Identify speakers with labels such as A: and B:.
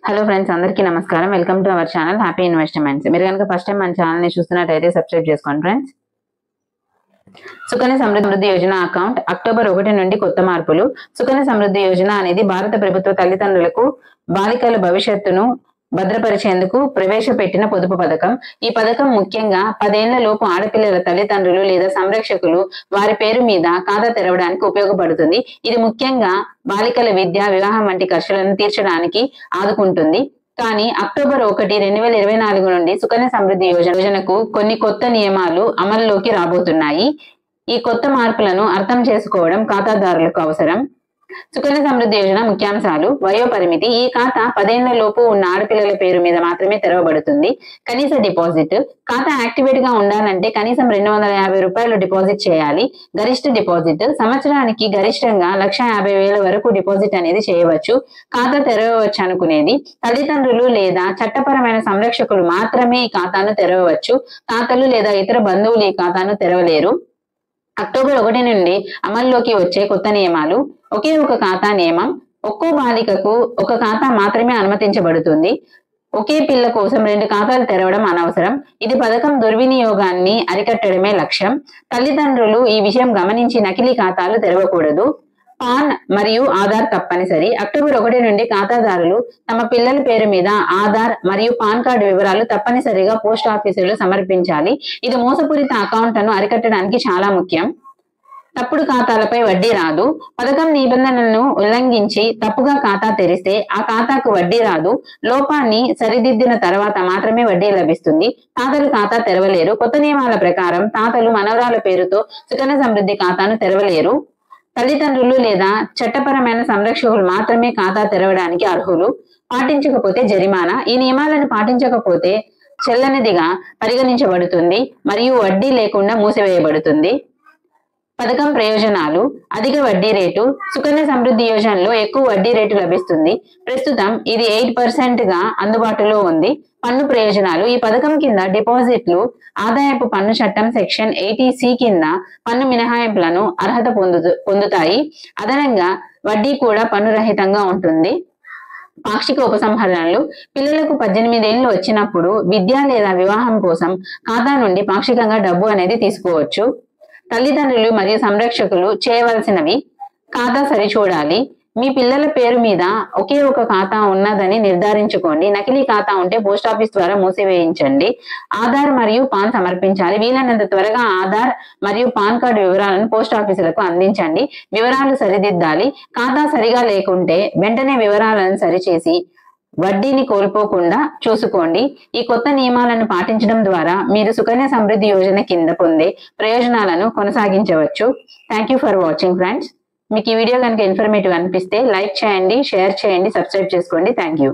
A: Hello friends, అందరికీ నమస్కారం. Welcome to our channel happy investments. మీరు కనుక ఫస్ట్ టైం మన ఛానల్ ని చూస్తున్నట్టయితే సబ్స్క్రైబ్ చేసుకోండి friends. Sukanya Samriddhi Yojana account October 1 నుండి కొత్త మార్పులు. సుకన్య సమృద్ధి యోజన అనేది భారత ప్రభుత్వ తల్లిదండ్రులకు బాలికల భవిష్యత్తును భద్రపరిచేందుకు ప్రవేశపెట్టిన పొదుపు పథకం. ఈ పథకం ముఖ్యంగా 10 ఏళ్ల లోపు ఆడపిల్లల తల్లిదండ్రులు లేదా సంరక్షకులు వారి పేరు మీద ఖాతా తెరవడానికి ఉపయోగపడుతుంది. ఇది ముఖ్యంగా బాలికల విద్య, వివాహం వంటి ఖర్చులను తీర్చడానికి ఆదుకుంటుంది. కానీ అక్టోబర్ 1, 2024 నుండి సుకన్య సమృద్ధి యోజనకు కొన్ని కొత్త నియమాలు అమల్లోకి రాబోతున్నాయి. ఈ కొత్త మార్పులను అర్థం చేసుకోవడం ఖాతాదారులకు అవసరం. సుకన్య సమృద్ధి యోజన ముఖ్యాంశాలు: వయో పరిమితి. ఈ ఖాతా 10 ఏళ్ల లోపు ఉన్న ఆడపిల్లల పేరు మీద మాత్రమే తెరవబడుతుంది. కనీస డిపాజిట్. ఖాతా యాక్టివేట్ గా ఉండాలంటే కనీసం 250 రూపాయలు డిపాజిట్ చేయాలి. గరిష్ట డిపాజిట్. సంవత్సరానికి గరిష్టంగా 1,50,000 వరకు డిపాజిట్ అనేది చేయవచ్చు. ఖాతా తెరవవచ్చు అనుకునేది తల్లిదండ్రులు లేదా చట్టపరమైన సంరక్షకులు మాత్రమే ఈ ఖాతాను తెరవవచ్చు. తాతలు లేదా ఇతర బంధువులు ఈ ఖాతాను తెరవలేరు. అక్టోబర్ 1 నుండి అమల్లోకి వచ్చే కొత్త నియమాలు: ఒకే ఒక ఖాతా నియమం. ఒక్కో బాలికకు ఒక ఖాతా మాత్రమే అనుమతించబడుతుంది. ఒకే పిల్ల కోసం 2 ఖాతాలు తెరవడం అనవసరం. ఇది పథకం దుర్వినియోగాన్ని అరికట్టడమే లక్ష్యం. తల్లిదండ్రులు ఈ విషయం గమనించి నకిలీ ఖాతాలు తెరవకూడదు. పాన్ మరియు ఆధార్ తప్పనిసరి. అక్టోబర్ 1 నుండి ఖాతాదారులు తమ పిల్లల పేరు మీద ఆధార్ మరియు పాన్ కార్డు వివరాలు తప్పనిసరిగా పోస్ట్ ఆఫీసులో సమర్పించాలి. ఇది మోసపూరిత అకౌంట్లను అరికట్టడానికి చాలా ముఖ్యం. తప్పుడు ఖాతాలపై వడ్డీ రాదు. పథకం నిబంధనలను ఉల్లంఘించి తప్పుగా ఖాతా తెరిస్తే ఆ ఖాతాకు వడ్డీ రాదు. లోపాన్ని సరిదిద్దిన తర్వాత మాత్రమే వడ్డీ లభిస్తుంది. తాతలు ఖాతా తెరవలేరు. కొత్త నియమాల ప్రకారం తాతలు మనవరాల పేరుతో సుకన్య సమృద్ధి ఖాతాను తెరవలేరు. తల్లిదండ్రులు లేదా చట్టపరమైన సంరక్షకులు మాత్రమే ఖాతా తెరవడానికి అర్హులు. పాటించకపోతే జరిమానా. ఈ నియమాలను పాటించకపోతే చెల్లనిదిగా పరిగణించబడుతుంది మరియు వడ్డీ లేకుండా మూసివేయబడుతుంది. పథకం ప్రయోజనాలు: అధిక వడ్డీ రేటు. సుకన్య సమృద్ధి యోజనలో ఎక్కువ వడ్డీ రేటు లభిస్తుంది. ప్రస్తుతం ఇది 8% గా అందుబాటులో ఉంది. పన్ను ప్రయోజనాలు: ఈ పథకం కింద డిపాజిట్లు ఆదాయపు పన్ను చట్టం సెక్షన్ 80C కింద పన్ను మినహాయింపులను అర్హత పొందుతాయి. అదనంగా వడ్డీ కూడా పన్ను రహితంగా ఉంటుంది. పాక్షిక ఉపసంహరణలు: పిల్లలకు 18 ఏళ్లు వచ్చినప్పుడు విద్య లేదా వివాహం కోసం ఖాతా నుండి పాక్షికంగా డబ్బు అనేది తీసుకోవచ్చు. తల్లిదండ్రులు మరియు సంరక్షకులు చేయవలసినవి: ఖాతా సరిచూడాలి. మీ పిల్లల పేరు మీద ఒకే ఒక ఖాతా ఉన్నదని నిర్ధారించుకోండి. నకిలీ ఖాతా ఉంటే పోస్ట్ ఆఫీస్ ద్వారా మూసివేయించండి. ఆధార్ మరియు పాన్ సమర్పించాలి. వీలైనంత త్వరగా ఆధార్ మరియు పాన్ కార్డు వివరాలను పోస్ట్ ఆఫీసులకు అందించండి. వివరాలు సరిదిద్దాలి. ఖాతా సరిగా లేకుంటే వెంటనే వివరాలను సరిచేసి వడ్డీని కోల్పోకుండా చూసుకోండి. ఈ కొత్త నియమాలను పాటించడం ద్వారా మీరు సుకన్య సమృద్ధి యోజన కింద పొందే ప్రయోజనాలను కొనసాగించవచ్చు. Thank you for watching friends. మీకు ఈ వీడియో కనుక ఇన్ఫర్మేటివ్ అనిపిస్తే లైక్ చేయండి, షేర్ చేయండి, సబ్స్క్రైబ్ చేసుకోండి. Thank you.